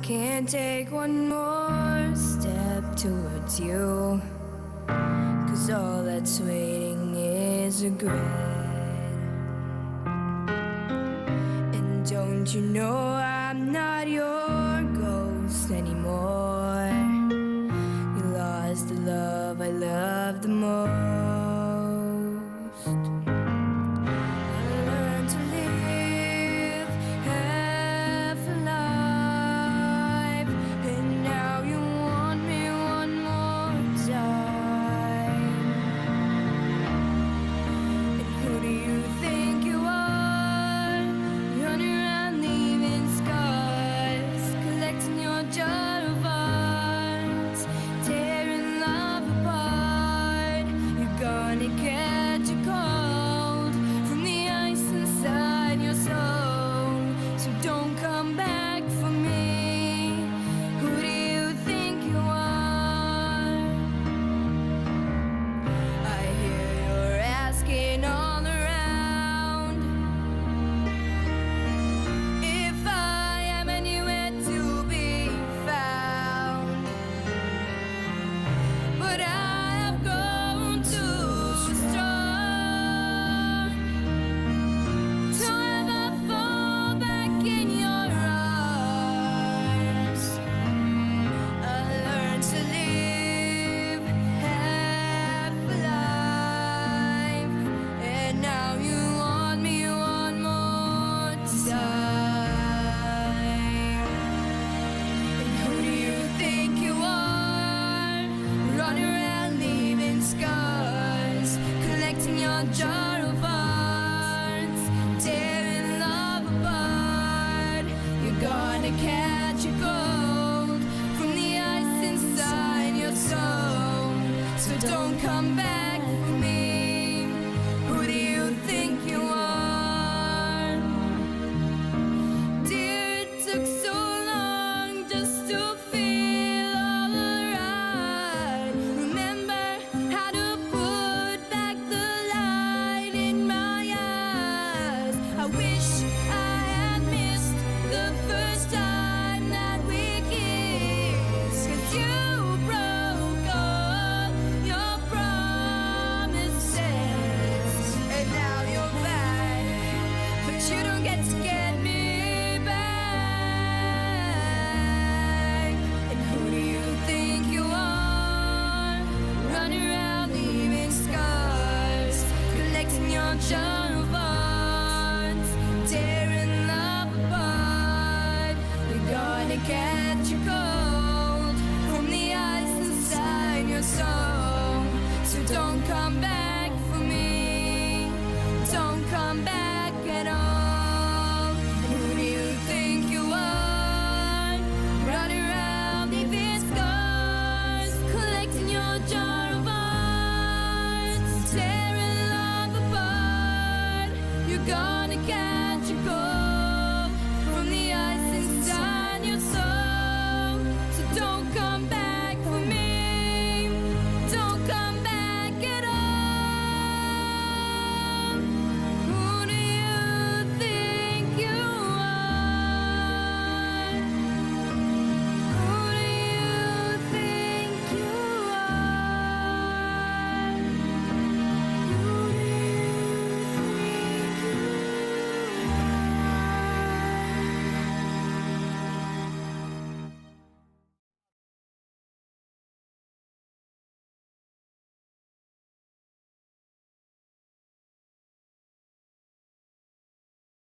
can't take one more step towards you, 'cause all that's waiting is regret. And don't you know I'm not your ghost anymore? You lost the love I loved the most. Catch a cold from the ice inside your soul, so don't come back for me. Who do you think you are? I hear you're asking all around if I am anywhere to be found, but jar of hearts, tearing love apart. You're gonna catch a cold from the ice inside your soul, so don't come back for me. Who do you think you are? Dear, it took so long just to feel alright. Remember how to put back the I wish I had missed the first time that we kissed, 'cause you broke all your promises, and now you're back, but you don't get to get me back. And who do you think you are? Running around leaving scars, collecting your jar of hearts, tearing love apart. You're gonna catch a cold from the ice inside your soul, so don't come back for me. Don't come back at all. And who do you think you are? Running around leaving scars, collecting your jar of hearts, tearing love apart. You're gone.